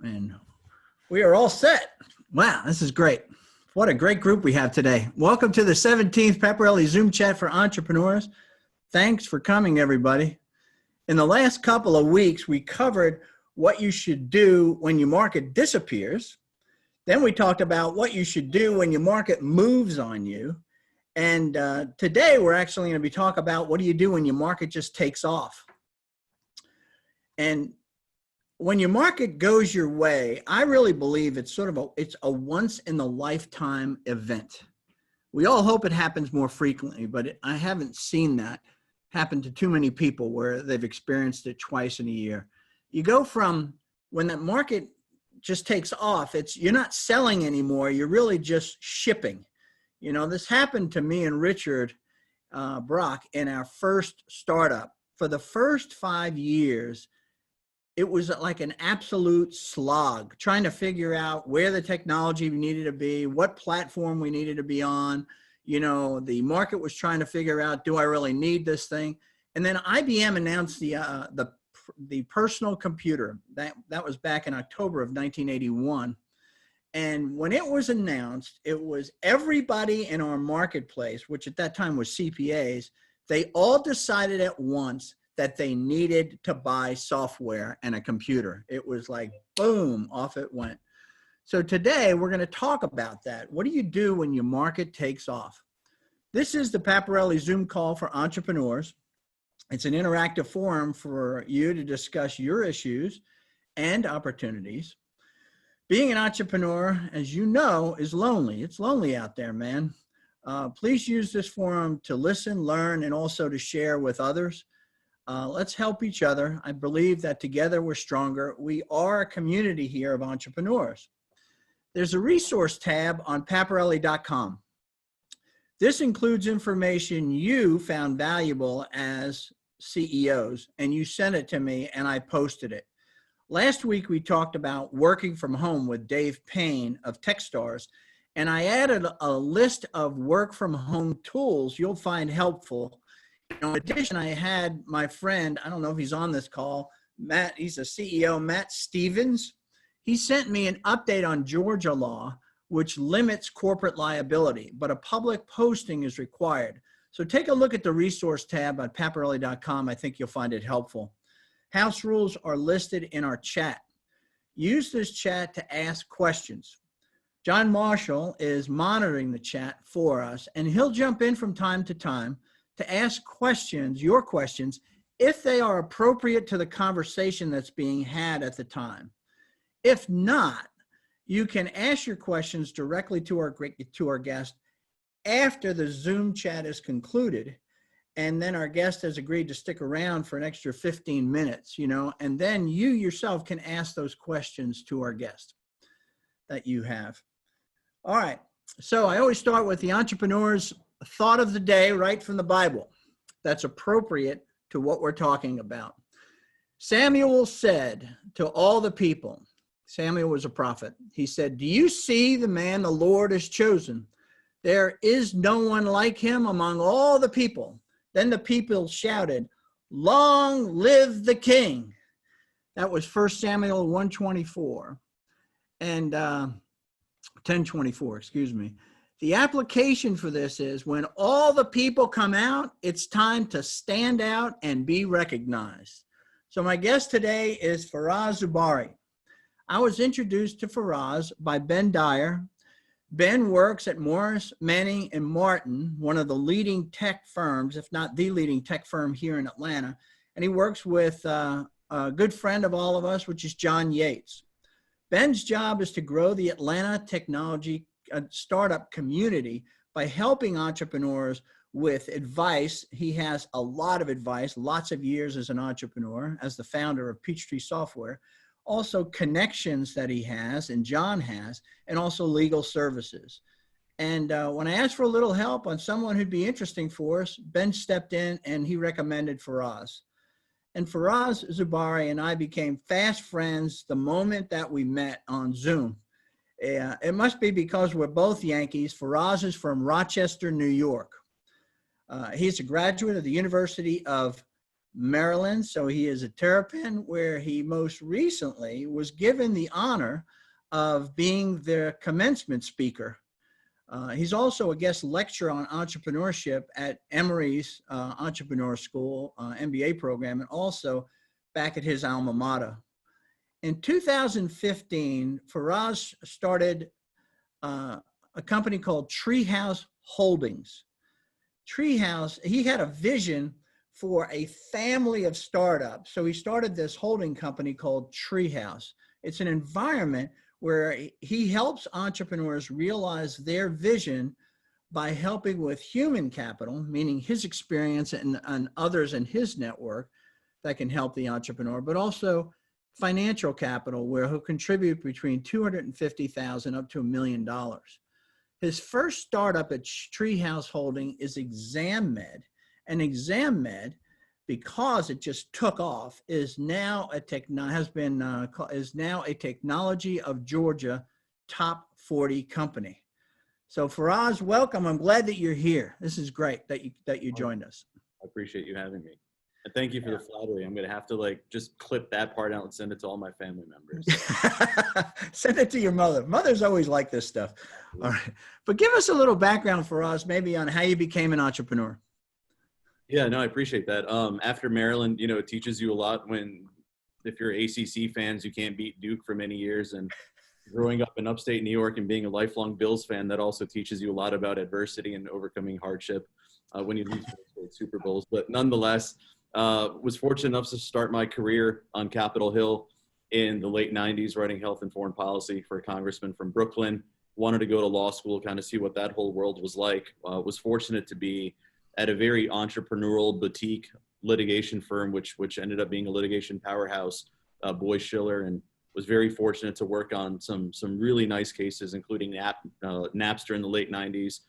And we are all set. Wow, this is great. What a great group we have today. Welcome to the 17th Pepperelli Zoom Chat for Entrepreneurs. Thanks for coming, everybody. In the last couple of weeks, we covered what you should do when your market disappears. Then we talked about what you should do when your market moves on you. And today, we're actually going to be talking about what do you do when your market just takes off. And when your market goes your way, I really believe it's it's a once in a lifetime event. We all hope it happens more frequently, but I haven't seen that happen to too many people where they've experienced it twice in a year. You go from when that market just takes off, you're not selling anymore, you're really just shipping. You know, this happened to me and Richard Brock in our first startup. For the first 5 years, it was like an absolute slog trying to figure out where the technology needed to be, what platform we needed to be on. You know, the market was trying to figure out, do I really need this thing? And then IBM announced the personal computer. That was back in October of 1981. And when it was announced, it was everybody in our marketplace, which at that time was CPAs, they all decided at once that they needed to buy software and a computer. It was like, boom, off it went. So today we're going to talk about that. What do you do when your market takes off? This is the Pepperelli Zoom call for entrepreneurs. It's an interactive forum for you to discuss your issues and opportunities. Being an entrepreneur, as you know, is lonely. It's lonely out there, man. Please use this forum to listen, learn, and also to share with others. Let's help each other. I believe that together we're stronger. We are a community here of entrepreneurs. There's a resource tab on Pepperelli.com. This includes information you found valuable as CEOs, and you sent it to me, and I posted it. Last week, we talked about working from home with Dave Payne of Techstars, and I added a list of work from home tools you'll find helpful. In addition, I had my friend, I don't know if he's on this call, Matt, he's a CEO, Matt Stevens. He sent me an update on Georgia law, which limits corporate liability, but a public posting is required. So take a look at the resource tab on Pepperelli.com. I think you'll find it helpful. House rules are listed in our chat. Use this chat to ask questions. John Marshall is monitoring the chat for us, and he'll jump in from time to time to ask questions, your questions, if they are appropriate to the conversation that's being had at the time. If not, you can ask your questions directly to our guest after the Zoom chat is concluded, and then our guest has agreed to stick around for an extra 15 minutes, you know, and then you yourself can ask those questions to our guest that you have. All right, so I always start with the entrepreneur's thought of the day right from the Bible that's appropriate to what we're talking about. Samuel said to all the people, Samuel was a prophet, he said, "Do you see the man the Lord has chosen? There is no one like him among all the people." Then the people shouted, "Long live the king." That was 1 Samuel 1:24 and 10:24, excuse me. The application for this is when all the people come out, it's time to stand out and be recognized. So my guest today is Faraz Zubairi. I was introduced to Faraz by Ben Dyer. Ben works at Morris, Manning & Martin, one of the leading tech firms, if not the leading tech firm here in Atlanta. And he works with a good friend of all of us, which is John Yates. Ben's job is to grow the Atlanta technology startup community by helping entrepreneurs with advice. He has a lot of advice, lots of years as an entrepreneur, as the founder of Peachtree Software, also connections that he has and John has, and also legal services. And when I asked for a little help on someone who'd be interesting for us, Ben stepped in and he recommended Faraz. And Faraz Zubairi and I became fast friends the moment that we met on Zoom. It must be because we're both Yankees. Faraz is from Rochester, New York. He's a graduate of the University of Maryland. So he is a Terrapin, where he most recently was given the honor of being their commencement speaker. He's also a guest lecturer on entrepreneurship at Emory's Entrepreneur School MBA program, and also back at his alma mater. In 2015, Faraz started a company called Treehouse Holdings. Treehouse, he had a vision for a family of startups. So he started this holding company called Treehouse. It's an environment where he helps entrepreneurs realize their vision by helping with human capital, meaning his experience and others in his network that can help the entrepreneur, but also financial capital, where he'll contribute between $250,000 up to $1 million. His first startup at Treehouse Holding is ExamMed. And ExamMed, because it just took off, is now a Technology of Georgia top 40 company. So Faraz, welcome. I'm glad that you're here. This is great that you joined us. I appreciate you having me. And thank you for the flattery. I'm going to have to just clip that part out and send it to all my family members. Send it to your mother. Mothers always like this stuff. All right. But give us a little background for us, maybe on how you became an entrepreneur. Yeah, no, I appreciate that. After Maryland, it teaches you a lot if you're ACC fans, you can't beat Duke for many years. And growing up in upstate New York and being a lifelong Bills fan, that also teaches you a lot about adversity and overcoming hardship when you lose Super Bowls. But nonetheless, was fortunate enough to start my career on Capitol Hill in the late 90s, writing health and foreign policy for a congressman from Brooklyn. Wanted to go to law school, kind of see what that whole world was like. Was fortunate to be at a very entrepreneurial boutique litigation firm, which ended up being a litigation powerhouse, Boies Schiller, and was very fortunate to work on some really nice cases, including Napster in the late 90s,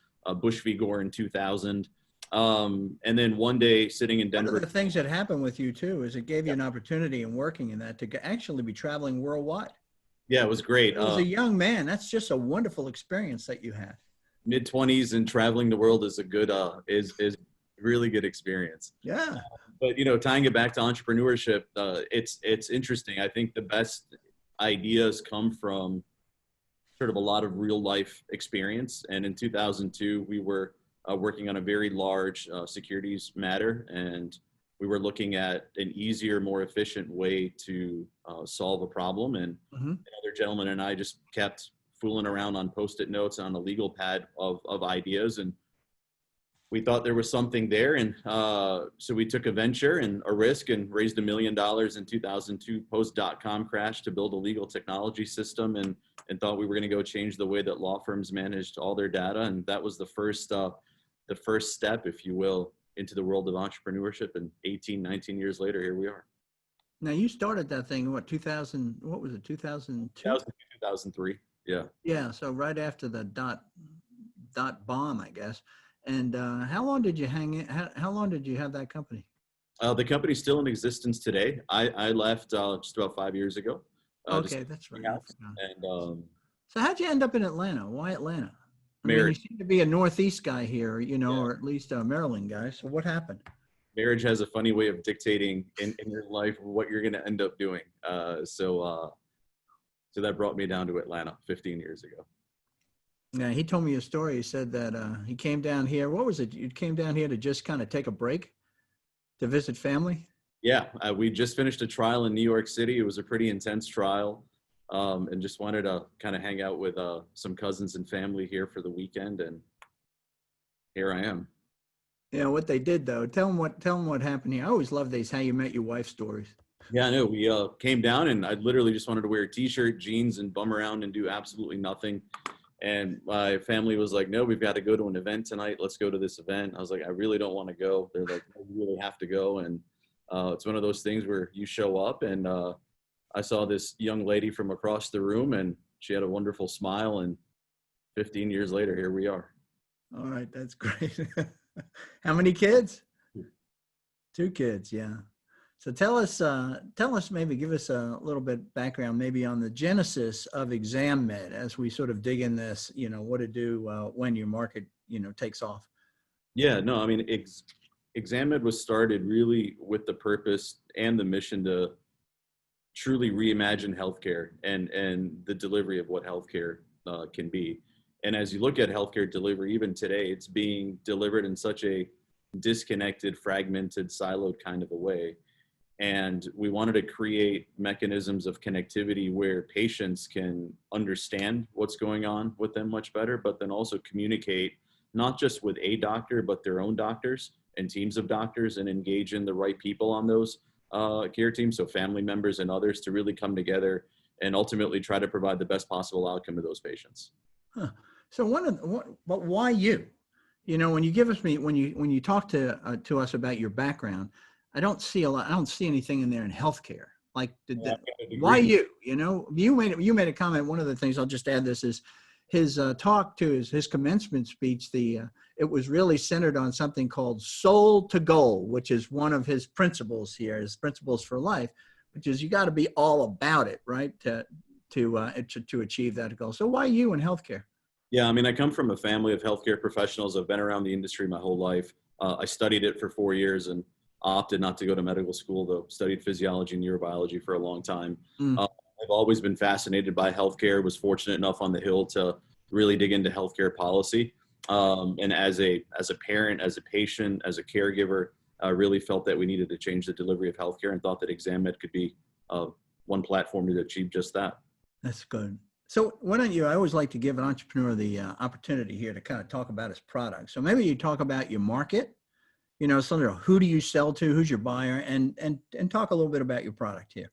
Bush v. Gore in 2000. And then one day sitting in Denver. One of the things that happened with you too is it gave you an opportunity in working in that to actually be traveling worldwide. Yeah, it was great. As a young man, that's just a wonderful experience that you had. Mid-20s and traveling the world is a good, is really good experience. Yeah. But, tying it back to entrepreneurship, it's interesting. I think the best ideas come from sort of a lot of real life experience. And in 2002, we were working on a very large securities matter, and we were looking at an easier, more efficient way to solve a problem. And another gentleman and I just kept fooling around on Post-it notes on a legal pad of ideas, and we thought there was something there. And so we took a venture and a risk and raised $1 million in 2002 post-dot-com crash to build a legal technology system, and thought we were going to go change the way that law firms managed all their data. And that was the first step, if you will, into the world of entrepreneurship. And 18, 19 years later, here we are. Now you started that thing, what, 2000, what was it, 2002? 2003, yeah. Yeah, so right after the dot bomb, I guess. And how long did you how long did you have that company? The company's still in existence today. I left just about 5 years ago. Okay, that's right. And so how'd you end up in Atlanta? Why Atlanta? I mean, you seem to be a Northeast guy here, or at least a Maryland guy. So what happened? Marriage has a funny way of dictating in your life what you're going to end up doing. So that brought me down to Atlanta 15 years ago. Yeah, he told me a story. He said that he came down here. What was it? You came down here to just kind of take a break to visit family? Yeah, we just finished a trial in New York City. It was a pretty intense trial, and just wanted to kind of hang out with some cousins and family here for the weekend, and here I am. Yeah, what they did though. Tell them what happened here. I always love these how you met your wife stories. Yeah, I know. We came down, and I literally just wanted to wear a t-shirt, jeans, and bum around and do absolutely nothing. And my family was like, no, we've got to go to an event tonight. Let's go to this event. I was like, I really don't want to go. They're like, no, you really have to go. And it's one of those things where you show up, and I saw this young lady from across the room, and she had a wonderful smile. And 15 years later, here we are. All right. That's great. How many kids? 2 kids. Yeah. So tell us, maybe give us a little bit background, maybe on the genesis of ExamMed as we sort of dig in this, what to do when your market, takes off. Yeah, no, I mean, ExamMed was started really with the purpose and the mission to truly reimagine healthcare and the delivery of what healthcare can be. And as you look at healthcare delivery, even today, it's being delivered in such a disconnected, fragmented, siloed kind of a way. And we wanted to create mechanisms of connectivity where patients can understand what's going on with them much better, but then also communicate not just with a doctor, but their own doctors and teams of doctors, and engage in the right people on those care teams, so family members and others, to really come together and ultimately try to provide the best possible outcome to those patients. Huh. So but why you? You know, when you give us when you talk to us about your background, I don't see a lot. I don't see anything in there in healthcare. Like, why you? You know, you made a comment. One of the things, I'll just add this, is his talk to his commencement speech. It was really centered on something called soul to goal, which is one of his principles here, his principles for life, which is you got to be all about it, right? To achieve that goal. So why you in healthcare? Yeah, I mean, I come from a family of healthcare professionals. I've been around the industry my whole life. I studied it for 4 years and opted not to go to medical school, though studied physiology and neurobiology for a long time. I've always been fascinated by healthcare, was fortunate enough on the Hill to really dig into healthcare policy. And as a parent, as a patient, as a caregiver, I really felt that we needed to change the delivery of healthcare, and thought that ExamMed could be one platform to achieve just that. That's good. So why don't you, I always like to give an entrepreneur the opportunity here to kind of talk about his product. So maybe you talk about your market, you know, who do you sell to, who's your buyer, and talk a little bit about your product here.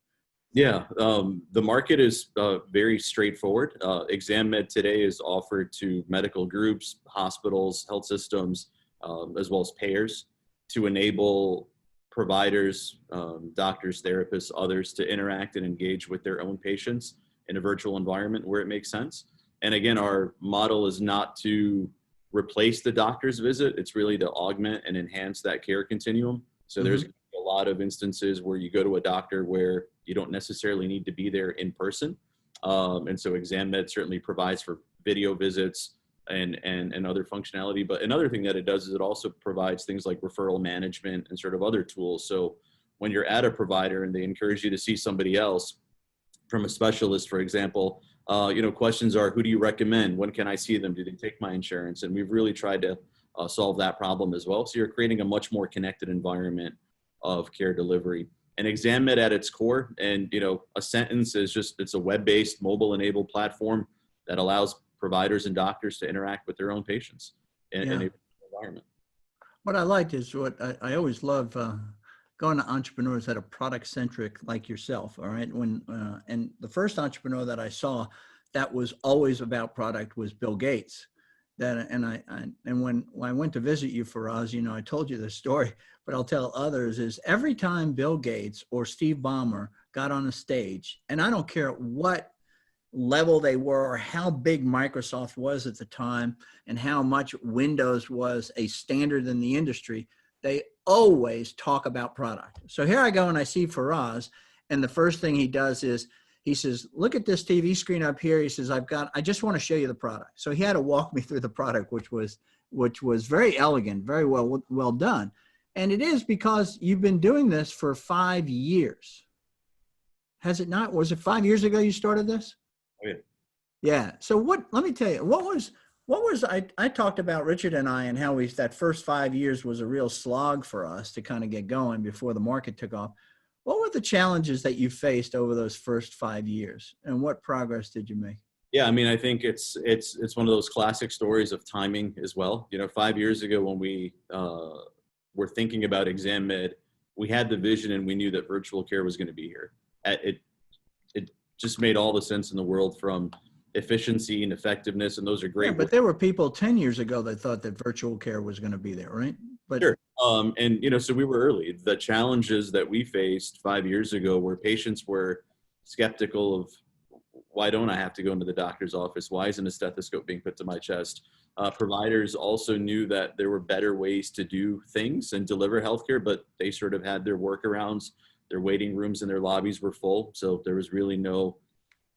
Yeah, the market is very straightforward. ExamMed today is offered to medical groups, hospitals, health systems, as well as payers, to enable providers, doctors, therapists, others to interact and engage with their own patients in a virtual environment where it makes sense. And again, our model is not to replace the doctor's visit. It's really to augment and enhance that care continuum. So there's a lot of instances where you go to a doctor where you don't necessarily need to be there in person. And so ExamMed certainly provides for video visits and other functionality. But another thing that it does is it also provides things like referral management and sort of other tools. So when you're at a provider and they encourage you to see somebody else from a specialist, for example, questions are, who do you recommend? When can I see them? Do they take my insurance? And we've really tried to solve that problem as well. So you're creating a much more connected environment of care delivery. And ExamMed at its core, and a sentence is just, it's a web-based, mobile-enabled platform that allows providers and doctors to interact with their own patients in a environment. What I liked is what I always love going to entrepreneurs that are product centric like yourself. All right. And the first entrepreneur that I saw that was always about product was Bill Gates. And when I went to visit you, Faraz, I told you this story, but I'll tell others, is every time Bill Gates or Steve Ballmer got on a stage, and I don't care what level they were or how big Microsoft was at the time and how much Windows was a standard in the industry, they always talk about product. So here I go and I see Faraz, and the first thing he does is he says, look at this TV screen up here. He says, I just want to show you the product. So he had to walk me through the product, which was very elegant, very well done. And it is because you've been doing this for 5 years. Has it not? Was it 5 years ago you started this? Oh, yeah. Yeah. So let me tell you, I talked about Richard and I and how that first 5 years was a real slog for us to kind of get going before the market took off. What were the challenges that you faced over those first 5 years, and what progress did you make? Yeah, I mean, I think it's one of those classic stories of timing as well. 5 years ago when we were thinking about ExamMed, we had the vision and we knew that virtual care was going to be here. It just made all the sense in the world, from efficiency and effectiveness, and those are great. Yeah, but there were people 10 years ago that thought that virtual care was going to be there, right? But sure. So we were early. The challenges that we faced 5 years ago were patients were skeptical of, why don't I have to go into the doctor's office? Why isn't a stethoscope being put to my chest? Providers also knew that there were better ways to do things and deliver healthcare, but they sort of had their workarounds. Their waiting rooms and their lobbies were full. So there was really no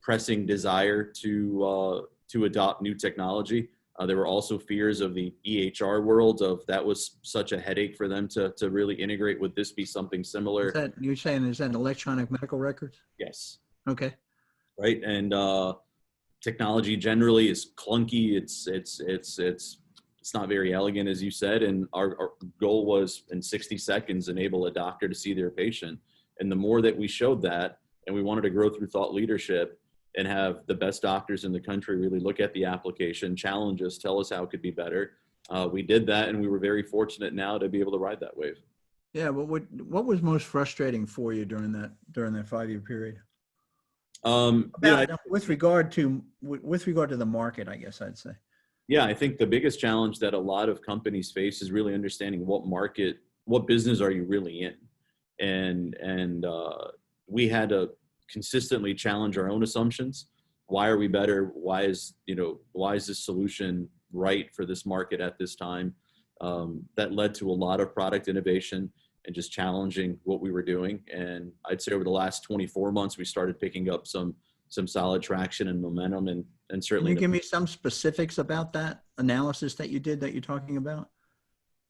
pressing desire to adopt new technology. There were also fears of the EHR world of that was such a headache for them to really integrate. Would this be something similar? Is that, you're saying, is that electronic medical records? Yes. Okay. Right. And technology generally is clunky. It's not very elegant, as you said. And our goal was in 60 seconds, enable a doctor to see their patient. And the more that we showed that, and we wanted to grow through thought leadership and have the best doctors in the country really look at the application, challenge us, tell us how it could be better. We did that, and we were very fortunate now to be able to ride that wave. Yeah. But what was most frustrating for you during that 5-year period? With regard to the market, I guess I'd say. Yeah, I think the biggest challenge that a lot of companies face is really understanding what business are you really in? And we had to consistently challenge our own assumptions. Why are we better? Why is this solution right for this market at this time? That led to a lot of product innovation and just challenging what we were doing. And I'd say over the last 24 months, we started picking up some solid traction and momentum, and certainly. Can you give me some specifics about that analysis that you did that you're talking about?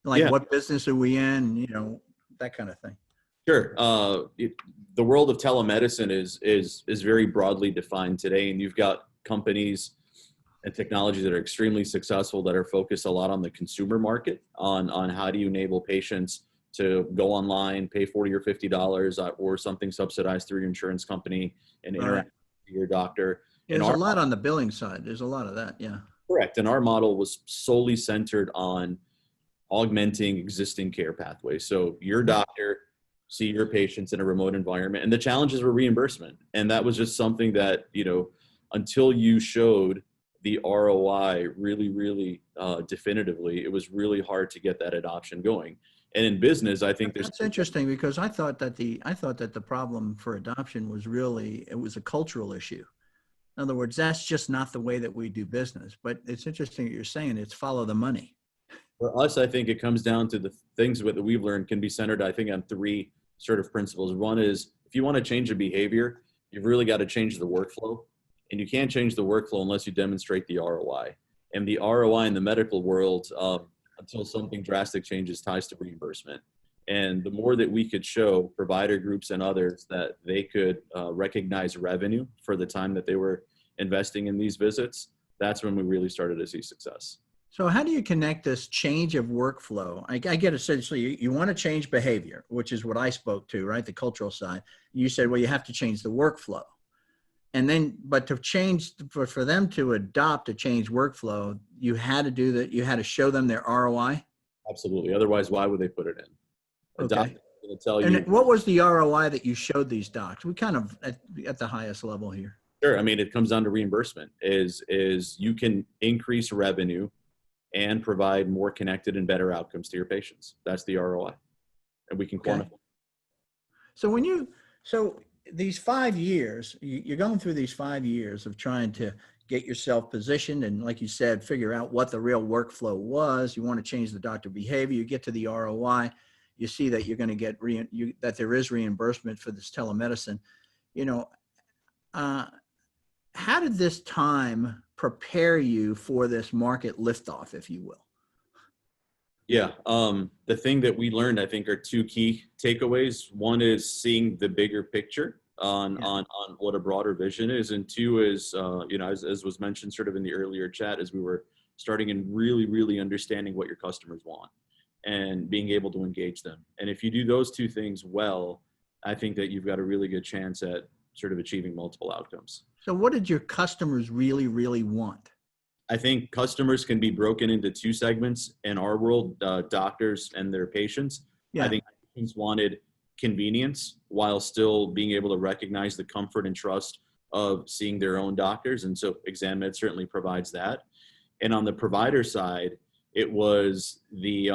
Like, what business are we in? That kind of thing. Sure. The world of telemedicine is very broadly defined today, and you've got companies and technologies that are extremely successful that are focused a lot on the consumer market, on how do you enable patients to go online, pay $40 or $50 or something subsidized through your insurance company and interact with your doctor. There's a lot on the billing side. There's a lot of that. Yeah. Correct. And our model was solely centered on augmenting existing care pathways. So your doctor see your patients in a remote environment, and the challenges were reimbursement. And that was just something that, until you showed the ROI really, really definitively, it was really hard to get that adoption going. And in business, I think that's interesting, because I thought that the problem for adoption was it was a cultural issue. In other words, that's just not the way that we do business. But it's interesting that you're saying it's follow the money. For us, I think it comes down to the things that we've learned can be centered, I think, on 3 sort of principles. One is, if you want to change a behavior, you've really got to change the workflow. And you can't change the workflow unless you demonstrate the ROI. And the ROI in the medical world, until something drastic changes, ties to reimbursement. And the more that we could show provider groups and others that they could recognize revenue for the time that they were investing in these visits, that's when we really started to see success. So how do you connect this change of workflow? I get essentially you want to change behavior, which is what I spoke to, right? The cultural side. You said, well, you have to change the workflow. And then, but to change, for them to adopt a changed workflow, you had to do that. You had to show them their ROI. Absolutely. Otherwise, why would they put it in? Okay. Tell and you. What was the ROI that you showed these docs? We kind of at the highest level here. Sure. I mean, it comes down to reimbursement. Is you can increase revenue and provide more connected and better outcomes to your patients. That's the ROI, and we can quantify. So these 5 years, you're going through these 5 years of trying to get yourself positioned and, like you said, figure out what the real workflow was. You want to change the doctor behavior. You get to the ROI. You see that you're going to get that there is reimbursement for this telemedicine. How did this time prepare you for this market liftoff, if you will? Yeah. The thing that we learned, I think, are 2 key takeaways. One is seeing the bigger picture on what a broader vision is. And 2 is, as was mentioned sort of in the earlier chat, as we were starting and really, really understanding what your customers want and being able to engage them. And if you do those 2 things well, I think that you've got a really good chance at sort of achieving multiple outcomes. So what did your customers really, really want? I think customers can be broken into 2 segments in our world, doctors and their patients. Yeah. I think patients wanted convenience while still being able to recognize the comfort and trust of seeing their own doctors. And so ExamMed certainly provides that. And on the provider side, it was the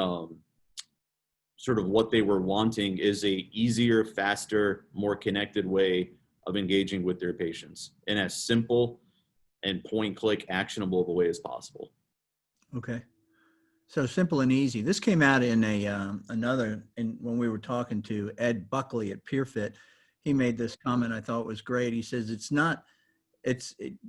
sort of what they were wanting is a easier, faster, more connected way of engaging with their patients in as simple and point-click actionable of a way as possible. Okay. So simple and easy. This came out in when we were talking to Ed Buckley at PeerFit. He made this comment I thought was great. He says, it's not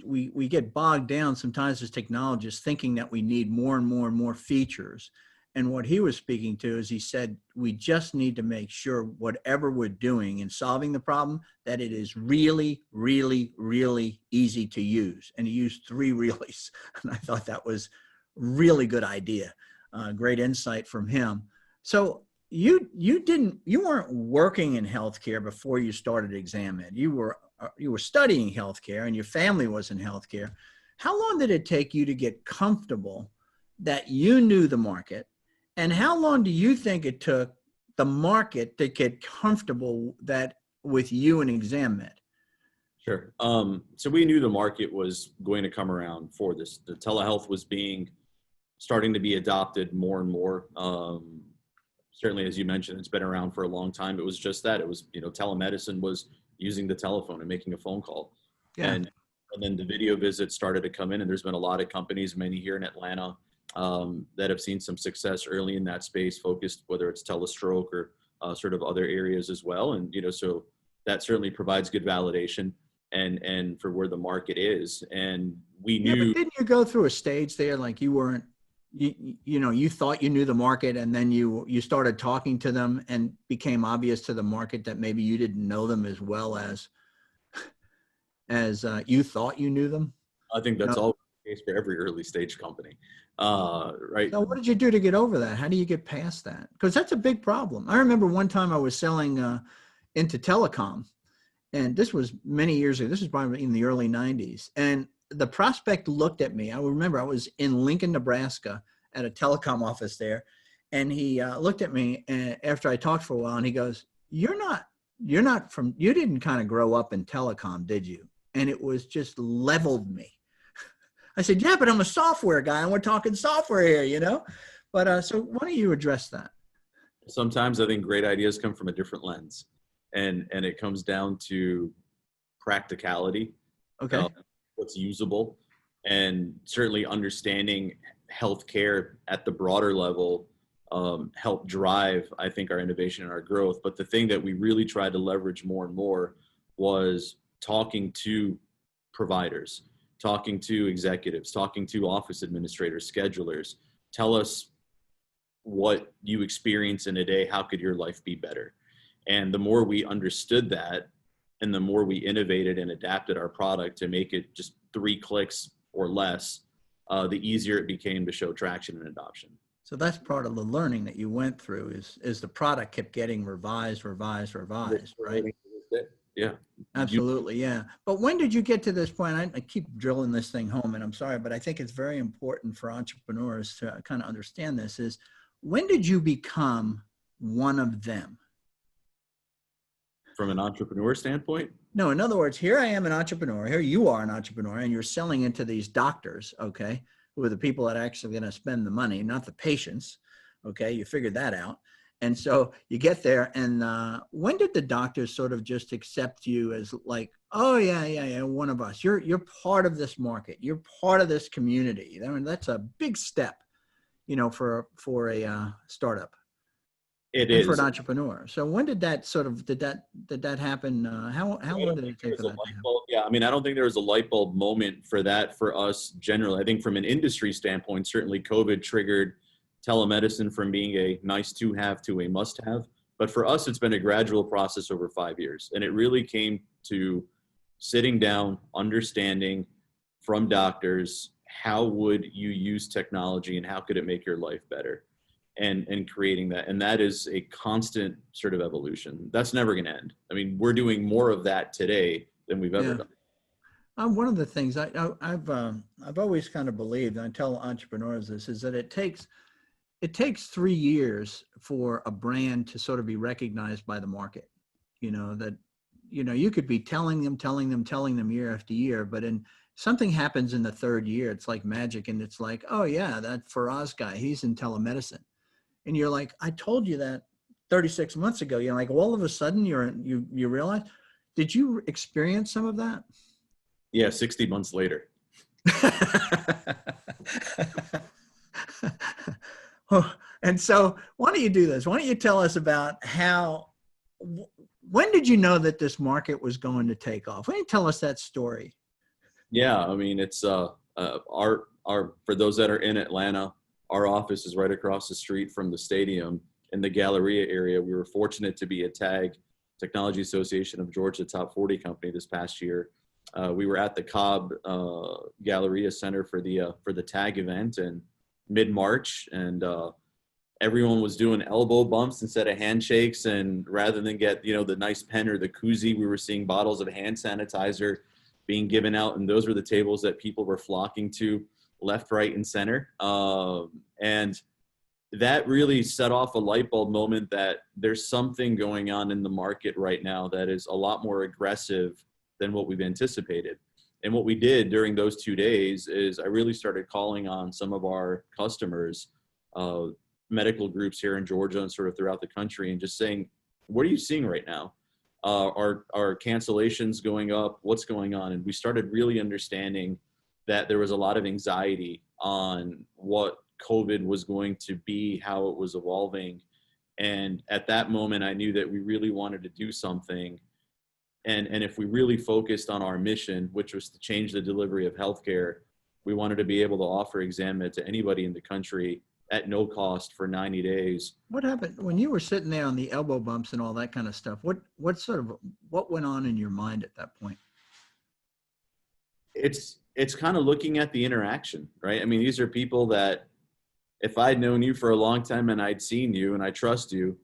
we get bogged down sometimes as technologists thinking that we need more and more and more features. And what he was speaking to is he said, we just need to make sure whatever we're doing in solving the problem, that it is really, really, really easy to use. And he used 3 reallys. And I thought that was really good idea. Great insight from him. So you weren't working in healthcare before you started ExamEd. You were studying healthcare and your family was in healthcare. How long did it take you to get comfortable that you knew the market? And how long do you think it took the market to get comfortable that with you and ExamEd? Sure. So we knew the market was going to come around for this. The telehealth was starting to be adopted more and more. Certainly, as you mentioned, it's been around for a long time. It was just that. It was, telemedicine was using the telephone and making a phone call. Yeah. And then the video visits started to come in, and there's been a lot of companies, many here in Atlanta, that have seen some success early in that space, focused, whether it's telestroke or sort of other areas as well. And, so that certainly provides good validation and for where the market is. And we knew. Yeah, but didn't you go through a stage there, like you weren't, you thought you knew the market, and then you started talking to them and became obvious to the market that maybe you didn't know them as well as you thought you knew them? I think that's all the case for every early stage company, right? So what did you do to get over that? How do you get past that? Because that's a big problem. I remember one time I was selling into telecom, and this was many years ago. This was probably in the early 90s. And the prospect looked at me. I remember I was in Lincoln, Nebraska at a telecom office there. And he looked at me after I talked for a while, and he goes, you didn't kind of grow up in telecom, did you? And it was just leveled me. I said, yeah, but I'm a software guy and we're talking software here, But so why don't you address that? Sometimes I think great ideas come from a different lens, and it comes down to practicality. Okay. What's usable, and certainly understanding healthcare at the broader level help drive, I think, our innovation and our growth. But the thing that we really tried to leverage more and more was talking to providers, talking to executives, talking to office administrators, schedulers. Tell us what you experience in a day. How could your life be better? And the more we understood that, and the more we innovated and adapted our product to make it just 3 clicks or less, the easier it became to show traction and adoption. So that's part of the learning that you went through is the product kept getting revised, right? Yeah. Absolutely. Yeah. But when did you get to this point? I keep drilling this thing home, and I'm sorry, but I think it's very important for entrepreneurs to kind of understand this is, when did you become one of them? From an entrepreneur standpoint? No, in other words, here I am an entrepreneur. Here you are an entrepreneur, and you're selling into these doctors, okay, who are the people that are actually going to spend the money, not the patients, okay? You figured that out. And so you get there, and when did the doctors sort of just accept you as like, oh, yeah, one of us. You're part of this market. You're part of this community. I mean, that's a big step, for a startup. It and is for an entrepreneur. So when did that did that happen? How long did it take for that to happen? Yeah, I mean, I don't think there was a light bulb moment for that for us generally. I think from an industry standpoint, certainly COVID triggered telemedicine from being a nice to have to a must have. But for us, it's been a gradual process over 5 years. And it really came to sitting down, understanding from doctors, how would you use technology and how could it make your life better? And creating that. And that is a constant sort of evolution. That's never going to end. I mean, we're doing more of that today than we've ever done. One of the things I've always kind of believed, and I tell entrepreneurs this, is that it takes 3 years for a brand to sort of be recognized by the market. You could be telling them year after year, but something happens in the 3rd year. It's like magic. And it's like, oh yeah, that Faraz guy, he's in telemedicine. And you're like, I told you that 36 months ago. You're like, all of a sudden you realize, did you experience some of that? Yeah. 60 months later. And so why don't you do this? Why don't you tell us about when did you know that this market was going to take off? Why don't you tell us that story? Yeah, I mean, it's our for those that are in Atlanta, our office is right across the street from the stadium in the Galleria area. We were fortunate to be a TAG, Technology Association of Georgia Top 40 company this past year. We were at the Cobb Galleria Center for the TAG event in mid-March, and everyone was doing elbow bumps instead of handshakes. And rather than get, the nice pen or the koozie, we were seeing bottles of hand sanitizer being given out. And those were the tables that people were flocking to left, right, and center. And that really set off a light bulb moment that there's something going on in the market right now that is a lot more aggressive than what we've anticipated. And what we did during those 2 days is I really started calling on some of our customers, medical groups here in Georgia and sort of throughout the country, and just saying, what are you seeing right now? Are cancellations going up? What's going on? And we started really understanding that there was a lot of anxiety on what COVID was going to be, how it was evolving. And at that moment, I knew that we really wanted to do something. And if we really focused on our mission, which was to change the delivery of healthcare, we wanted to be able to offer ExamMed to anybody in the country at no cost for 90 days. What happened when you were sitting there on the elbow bumps and all that kind of stuff? What went on in your mind at that point? It's kind of looking at the interaction, right? I mean, these are people that if I'd known you for a long time and I'd seen you and I trust you,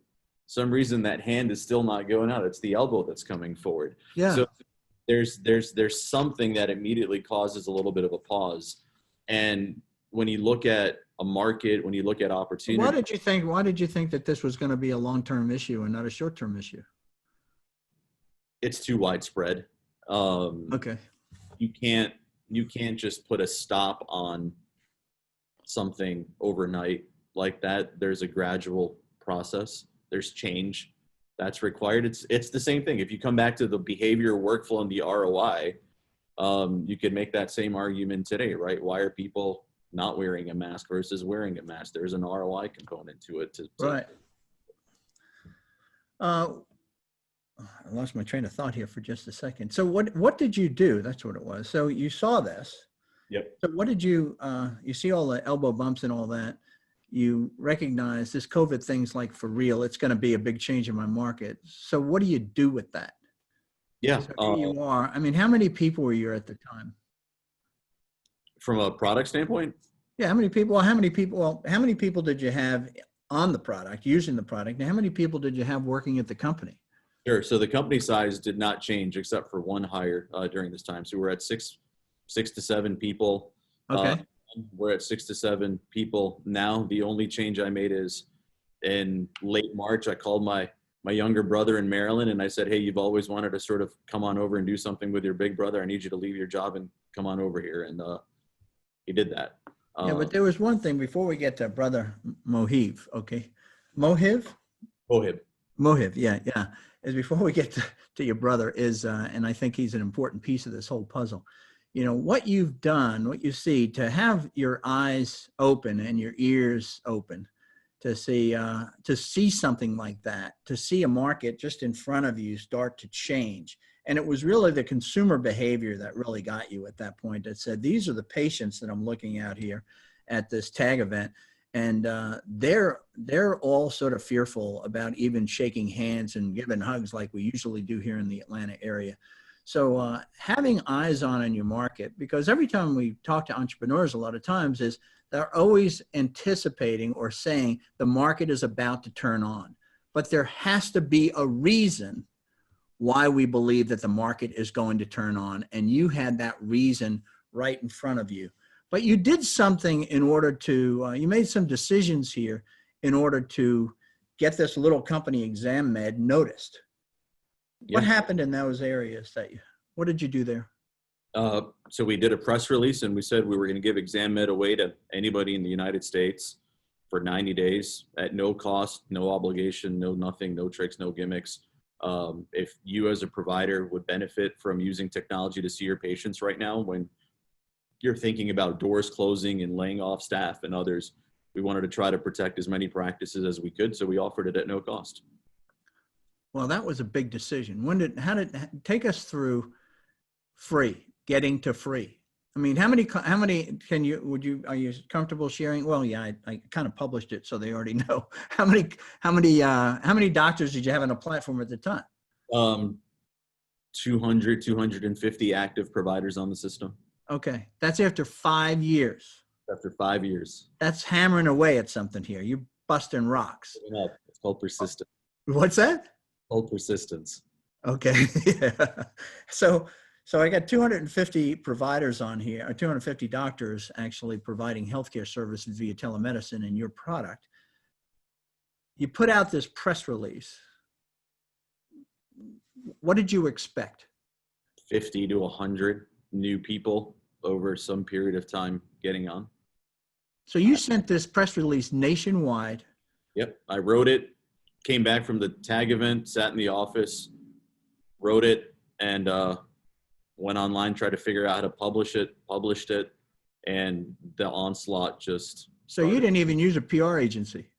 some reason that hand is still not going out. It's the elbow that's coming forward. Yeah. So there's something that immediately causes a little bit of a pause. And when you look at a market, when you look at opportunity. Why did you think that this was going to be a long-term issue and not a short-term issue? It's too widespread. Okay. You can't just put a stop on something overnight like that. There's a gradual process. There's change that's required. It's the same thing. If you come back to the behavior, workflow, and the ROI, you could make that same argument today, right? Why are people not wearing a mask versus wearing a mask? There's an ROI component to it. Right. I lost my train of thought here for just a second. So what did you do? That's what it was. So you saw this. Yep. So what did you see all the elbow bumps and all that? You recognize this COVID thing's like for real. It's going to be a big change in my market. So what do you do with that? Yeah. So here you are. I mean, how many people were you at the time? From a product standpoint? Yeah. How many people did you have on the product, using the product? And how many people did you have working at the company? Sure. So the company size did not change except for one hire during this time. So we're at six to seven people. Okay. We're at 6 to 7 people now. The only change I made is in late March, I called my younger brother in Maryland and I said, hey, you've always wanted to sort of come on over and do something with your big brother. I need you to leave your job and come on over here. And he did that. Yeah, but there was one thing before we get to brother Mohib. Okay. Mohib, yeah. As before we get to your brother is, and I think he's an important piece of this whole puzzle. What you've done, what you see, to have your eyes open and your ears open to see something like that, to see a market just in front of you start to change. And it was really the consumer behavior that really got you at that point, that said, these are the patients that I'm looking at here at this TAG event. And they're all sort of fearful about even shaking hands and giving hugs like we usually do here in the Atlanta area. So having eyes on in your market, because every time we talk to entrepreneurs, a lot of times is they're always anticipating or saying the market is about to turn on, but there has to be a reason why we believe that the market is going to turn on. And you had that reason right in front of you, but you did something in order to, you made some decisions here in order to get this little company ExamMed noticed. Yeah. What happened in those areas what did you do there? So we did a press release and we said we were going to give ExamMed away to anybody in the United States for 90 days at no cost, no obligation, no nothing, no tricks, no gimmicks. If you as a provider would benefit from using technology to see your patients right now, when you're thinking about doors closing and laying off staff and others, we wanted to try to protect as many practices as we could. So we offered it at no cost. Well, that was a big decision. How did take us through getting to free? I mean, are you comfortable sharing? Well, yeah, I kind of published it, so they already know. How many doctors did you have on a platform at the time? Um, 200, 250 active providers on the system Okay. That's after 5 years. after 5 years. That's hammering away at something here. You're busting rocks. It's called persistence. What's that? Called persistence. Okay. Yeah. So, so I got 250 providers on here, or 250 doctors actually providing healthcare services via telemedicine in your product. You put out this press release. What did you expect? 50 to 100 new people over some period of time getting on. So you sent this press release nationwide. Yep. I wrote it, came back from the tag event, sat in the office, wrote it, and went online, tried to figure out how to publish it, published it, and the onslaught just So you started. didn't even use a PR agency.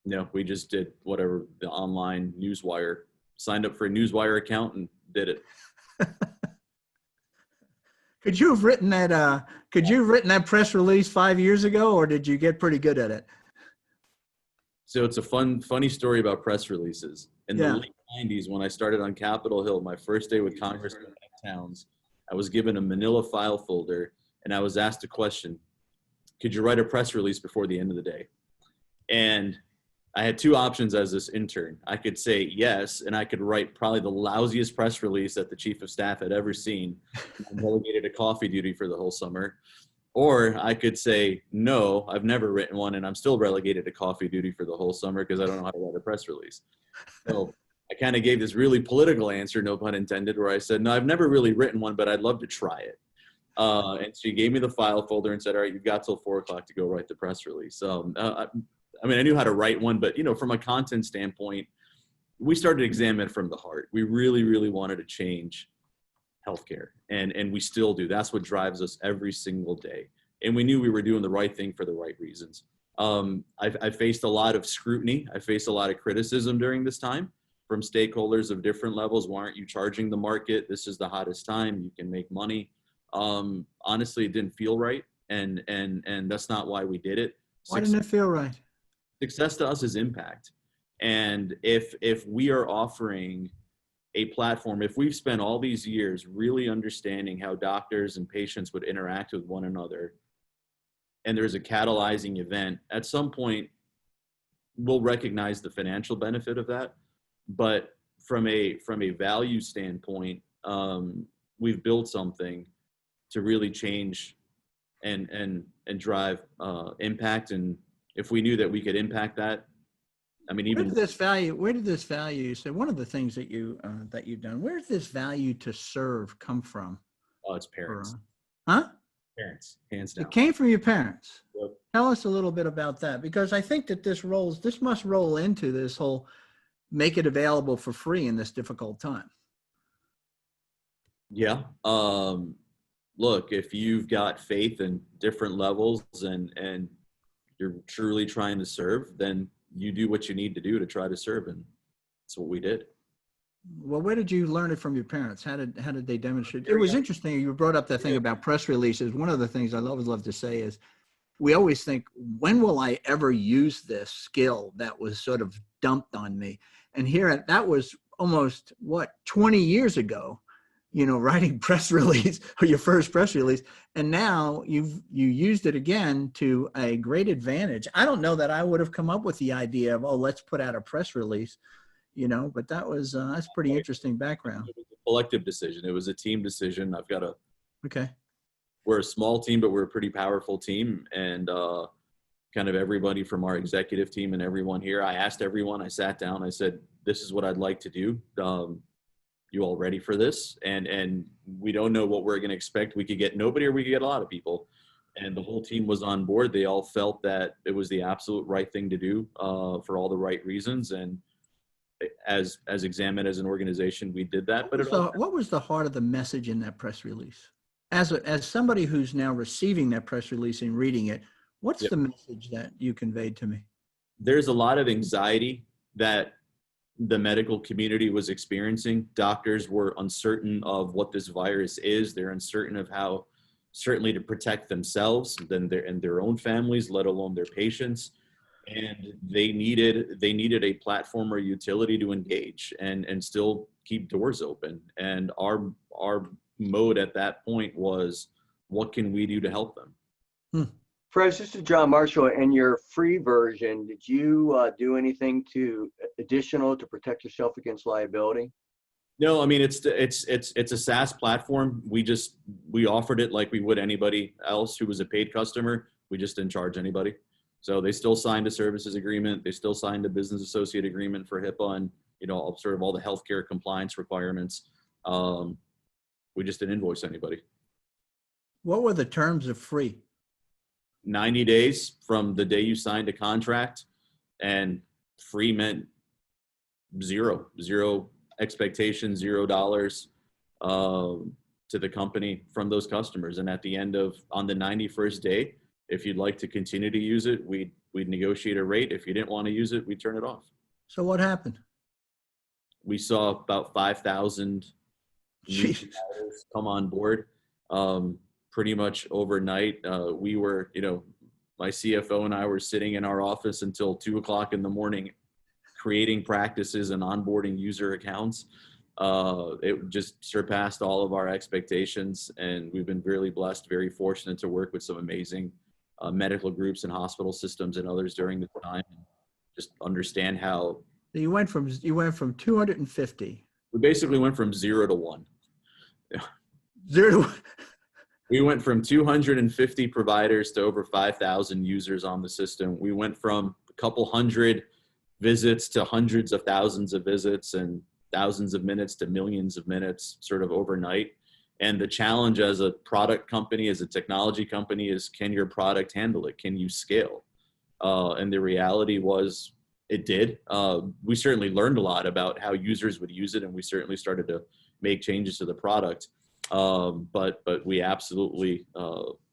No, we just did whatever the online newswire, signed up for a newswire account and did it. Could you have written that press release 5 years ago, or did you get pretty good at it? So it's a funny story about press releases. In the late 90s, when I started on Capitol Hill, my first day with Congressman Towns, I was given a manila file folder and I was asked a question: could you write a press release before the end of the day? And I had two options as this intern. I could say yes, and I could write probably the lousiest press release that the chief of staff had ever seen. I'm relegated to coffee duty for the whole summer. Or I could say, no, I've never written one, and I'm still relegated to coffee duty for the whole summer because I don't know how to write a press release. So I kind of gave this really political answer, no pun intended, where I said, no, I've never really written one, but I'd love to try it. And she gave me the file folder and said, all right, you've got till 4 o'clock to go write the press release. I mean, I knew how to write one, but, from a content standpoint, we started to examine it from the heart. We really, really wanted to change healthcare, and we still do. That's what drives us every single day. And we knew we were doing the right thing for the right reasons. I faced a lot of scrutiny. I faced a lot of criticism during this time from stakeholders of different levels. Why aren't you charging the market? This is the hottest time. You can make money. Honestly, it didn't feel right, and that's not why we did it. Why didn't it feel right? Success to us is impact. And if we are offering a platform, if we've spent all these years really understanding how doctors and patients would interact with one another, and there's a catalyzing event, at some point we'll recognize the financial benefit of that. But from a value standpoint, we've built something to really change and drive impact. And if we knew that we could impact that, I mean, even where did this value? So one of the things that you've done, where did this value to serve come from? Oh, it's parents. Huh? Parents, hands down. It came from your parents. Yep. Tell us a little bit about that, because I think that this must roll into this whole make it available for free in this difficult time. Yeah. Look, if you've got faith in different levels and you're truly trying to serve, then you do what you need to do to try to serve. And that's what we did. Well, where did you learn it from your parents? How did they demonstrate? It was interesting. You brought up that thing about press releases. One of the things I always love to say is we always think, when will I ever use this skill that was sort of dumped on me? And here, that was almost 20 years ago, writing press release, or your first press release. And now you used it again to a great advantage. I don't know that I would have come up with the idea of, let's put out a press release, but that's pretty interesting background. It was a collective decision. It was a team decision. Okay. We're a small team, but we're a pretty powerful team. And kind of everybody from our executive team and everyone here, I asked everyone, I sat down, I said, this is what I'd like to do. You all ready for this? And we don't know what we're going to expect. We could get nobody, or we could get a lot of people. And the whole team was on board. They all felt that it was the absolute right thing to do for all the right reasons. And as examined as an organization, we did that. What was the heart of the message in that press release? As somebody who's now receiving that press release and reading it, what's the message that you conveyed to me? There's a lot of anxiety that the medical community was experiencing. Doctors were uncertain of what this virus is. They're uncertain of how certainly to protect themselves, then their own families, let alone their patients. And they needed a platform or utility to engage and still keep doors open. And our mode at that point was, what can we do to help them? Faraz, this is John Marshall. In your free version, did you do anything additional to protect yourself against liability? No, I mean, it's a SaaS platform. We offered it like we would anybody else who was a paid customer. We just didn't charge anybody. So they still signed a services agreement. They still signed a business associate agreement for HIPAA and, sort of all the healthcare compliance requirements. We just didn't invoice anybody. What were the terms of free? 90 days from the day you signed a contract, and free meant zero expectations, $0 to the company from those customers. And at the end on the 91st day, if you'd like to continue to use it, we'd negotiate a rate. If you didn't want to use it, we'd turn it off. So what happened? We saw about 5,000 new providers come on board pretty much overnight. We were, my CFO and I were sitting in our office until 2:00 in the morning, creating practices and onboarding user accounts. It just surpassed all of our expectations, and we've been really blessed, very fortunate to work with some amazing medical groups and hospital systems and others during the time. Just understand how you went from 250. We basically went from 0 to 1. Zero to 1. We went from 250 providers to over 5,000 users on the system. We went from a couple hundred visits to hundreds of thousands of visits and thousands of minutes to millions of minutes sort of overnight. And the challenge as a product company, as a technology company, is, can your product handle it? Can you scale? And the reality was it did. We certainly learned a lot about how users would use it, and we certainly started to make changes to the product. But we absolutely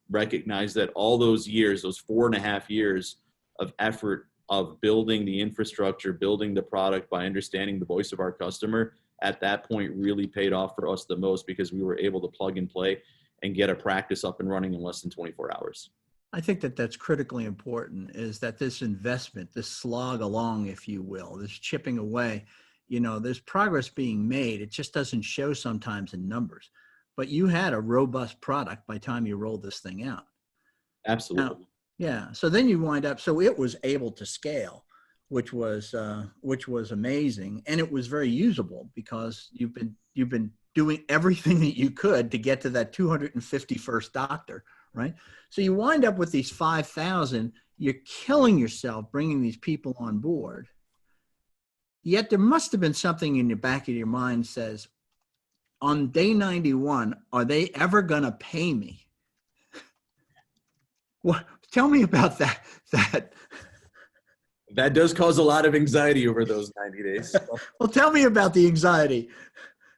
recognize that all those years, those 4.5 years of effort of building the infrastructure, building the product by understanding the voice of our customer, at that point really paid off for us the most, because we were able to plug and play and get a practice up and running in less than 24 hours. I think that's critically important, is that this investment, this slog along, if you will, this chipping away, there's progress being made. It just doesn't show sometimes in numbers. But you had a robust product by the time you rolled this thing out. Absolutely. Now, yeah. So then you wind up, so it was able to scale, which was amazing. And it was very usable, because you've been doing everything that you could to get to that 251st doctor, right? So you wind up with these 5,000, you're killing yourself bringing these people on board. Yet there must have been something in the back of your mind says, on day 91, are they ever going to pay me? Well, tell me about that. That does cause a lot of anxiety over those 90 days. Well, tell me about the anxiety.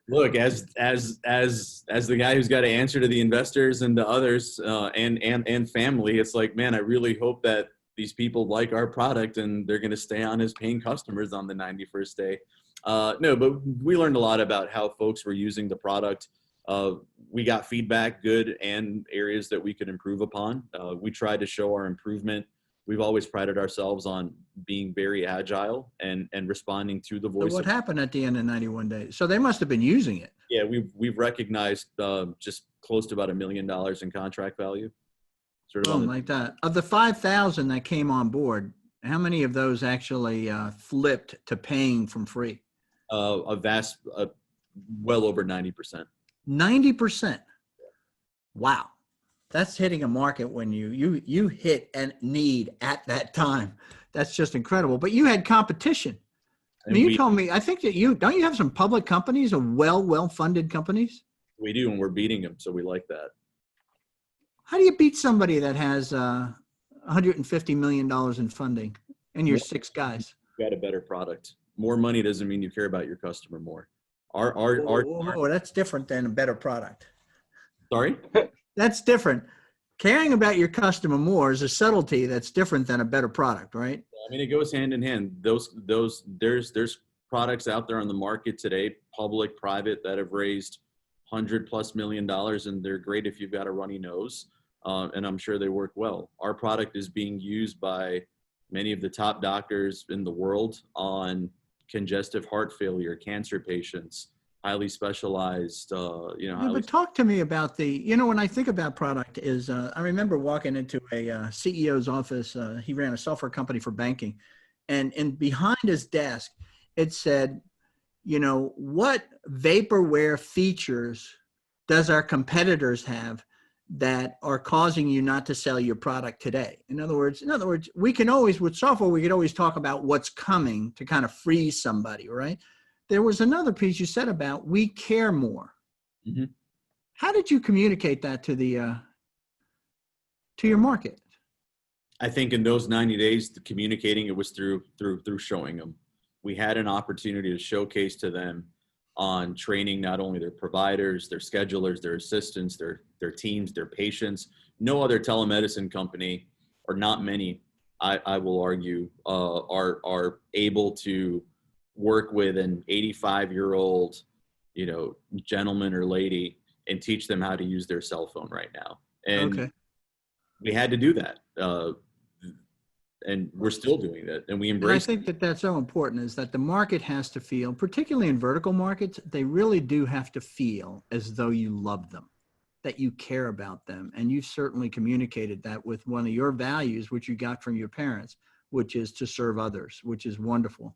Look, as the guy who's got to answer to the investors and the others and family, it's like, man, I really hope that these people like our product and they're going to stay on as paying customers on the 91st day. No, but we learned a lot about how folks were using the product. We got feedback, good, and areas that we could improve upon. We tried to show our improvement. We've always prided ourselves on being very agile and responding to the voice. So what happened at the end of 91 days? So they must have been using it. Yeah, we've recognized just close to about $1 million in contract value. Sort of like that. Of the 5,000 that came on board, how many of those actually flipped to paying from free? Well over 90%. 90%. Wow. That's hitting a market when you hit a need at that time. That's just incredible. But you had competition. I mean, you told me, I think that don't you have some public companies or well-funded companies? We do, and we're beating them, so we like that. How do you beat somebody that has $150 million in funding and you're 6 guys? You got a better product. More money doesn't mean you care about your customer more. That's different than a better product. Sorry? That's different. Caring about your customer more is a subtlety that's different than a better product, right? I mean, it goes hand in hand. There's products out there on the market today, public, private, that have raised $100+ million, and they're great if you've got a runny nose. And I'm sure they work well. Our product is being used by many of the top doctors in the world on congestive heart failure, cancer patients, highly specialized, Yeah, but talk to me about when I think about product is, I remember walking into a CEO's office. He ran a software company for banking, and behind his desk, it said, what vaporware features does our competitors have that are causing you not to sell your product today? In other words, we can always, with software, we could always talk about what's coming to kind of freeze somebody, right? There was another piece you said about we care more. Mm-hmm. How did you communicate that to your market? I think in those 90 days, communicating it was through showing them. We had an opportunity to showcase to them on training not only their providers, their schedulers, their assistants, their teams, their patients. No other telemedicine company, or not many, I will argue, are able to work with an 85-year-old, gentleman or lady and teach them how to use their cell phone right now. And we had to do that. And we're still doing that, and we embrace. And I think that's so important, is that the market has to feel, particularly in vertical markets, they really do have to feel as though you love them, that you care about them. And you've certainly communicated that with one of your values, which you got from your parents, which is to serve others, which is wonderful.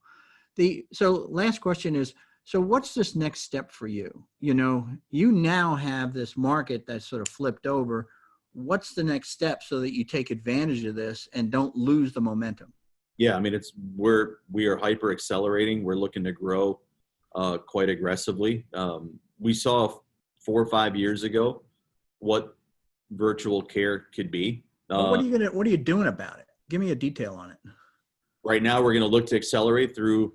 So last question is, so what's this next step for you? You now have this market that's sort of flipped over. What's the next step so that you take advantage of this and don't lose the momentum? Yeah, I mean, we are hyper accelerating. We're looking to grow quite aggressively. We saw 4 or 5 years ago what virtual care could be. What are you doing about it? Give me a detail on it. Right now, we're going to look to accelerate through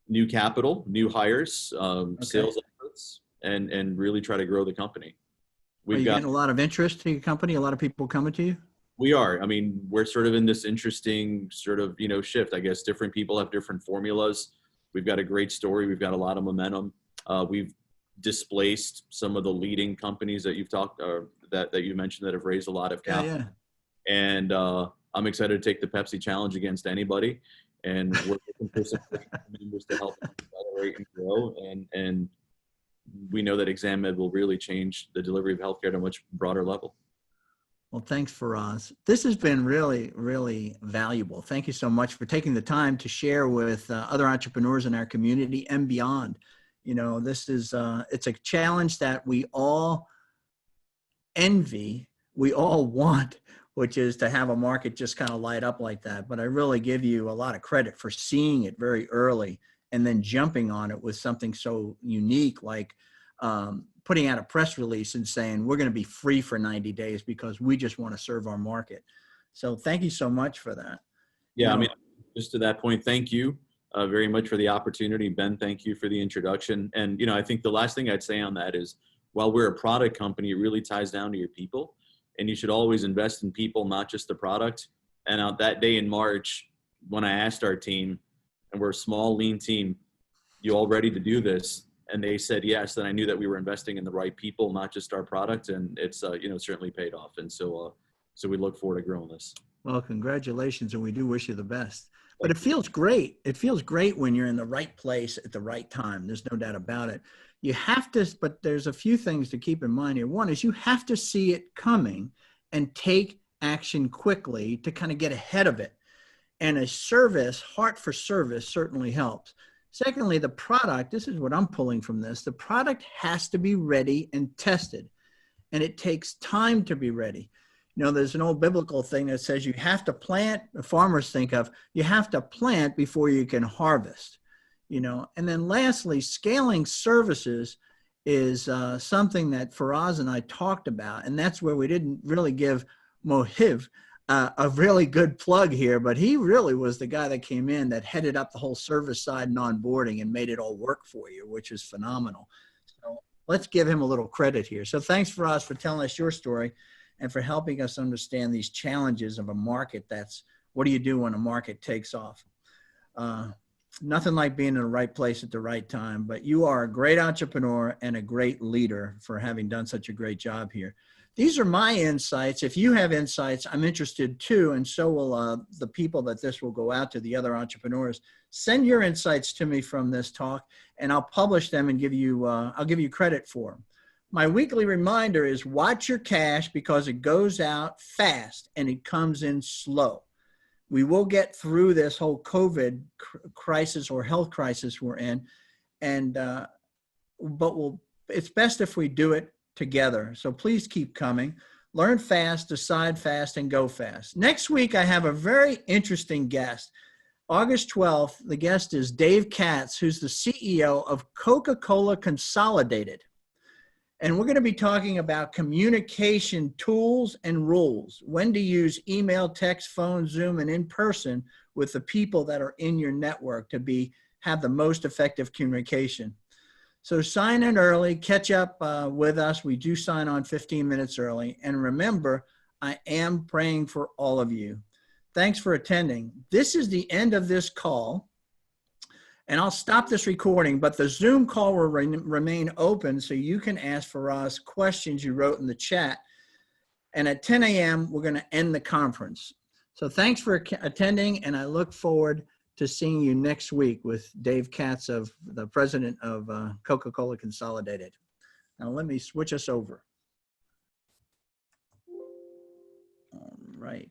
new capital, new hires, sales efforts, and really try to grow the company. Are you getting a lot of interest in your company? A lot of people coming to you? We are. I mean, we're sort of in this interesting sort of, shift. I guess different people have different formulas. We've got a great story. We've got a lot of momentum. We've displaced some of the leading companies that you've talked, that you mentioned, that have raised a lot of capital. Yeah. And I'm excited to take the Pepsi challenge against anybody. And we're looking for some members to help accelerate and grow. And we know that ExamMed will really change the delivery of healthcare at a much broader level. Well, thanks, Faraz. This has been really, really valuable. Thank you so much for taking the time to share with other entrepreneurs in our community and beyond. This is, it's a challenge that we all envy, we all want, which is to have a market just kind of light up like that. But I really give you a lot of credit for seeing it very early and then jumping on it with something so unique, like putting out a press release and saying, we're going to be free for 90 days because we just want to serve our market. So thank you so much for that. Yeah, I mean, just to that point, thank you very much for the opportunity. Ben, thank you for the introduction. And, I think the last thing I'd say on that is, while we're a product company, it really ties down to your people. And you should always invest in people, not just the product. And on that day in March, when I asked our team, and we're a small, lean team, you all ready to do this? And they said yes. Then I knew that we were investing in the right people, not just our product. And it's, certainly paid off. And so we look forward to growing this. Well, congratulations. And we do wish you the best. But it feels great. It feels great when you're in the right place at the right time. There's no doubt about it. You have to, but there's a few things to keep in mind here. One is you have to see it coming and take action quickly to kind of get ahead of it. And a service, heart for service, certainly helps. Secondly, the product, this is what I'm pulling from this, the product has to be ready and tested. And it takes time to be ready. There's an old biblical thing that says you have to plant, the farmers think of, you have to plant before you can harvest. And then lastly, scaling services is something that Faraz and I talked about. And that's where we didn't really give Mohib a really good plug here, but he really was the guy that came in that headed up the whole service side and onboarding and made it all work for you, which is phenomenal. So let's give him a little credit here. So thanks, Faraz, for telling us your story and for helping us understand these challenges of a market. What do you do when a market takes off? Nothing like being in the right place at the right time, but you are a great entrepreneur and a great leader for having done such a great job here. These are my insights. If you have insights, I'm interested too, and so will the people that this will go out to, the other entrepreneurs. Send your insights to me from this talk, and I'll publish them and I'll give you credit for them. My weekly reminder is watch your cash because it goes out fast and it comes in slow. We will get through this whole COVID crisis or health crisis we're in, but it's best if we do it together. So please keep coming. Learn fast, decide fast, and go fast. Next week, I have a very interesting guest. August 12th, the guest is Dave Katz, who's the CEO of Coca-Cola Consolidated. And we're going to be talking about communication tools and rules, when to use email, text, phone, Zoom, and in person with the people that are in your network to have the most effective communication. So sign in early, catch up with us. We do sign on 15 minutes early. And remember, I am praying for all of you. Thanks for attending. This is the end of this call. And I'll stop this recording, but the Zoom call will remain open so you can ask Faraz questions you wrote in the chat. And at 10 a.m., we're going to end the conference. So thanks for attending, and I look forward to seeing you next week with Dave Katz, the president of Coca-Cola Consolidated. Now let me switch us over. All right.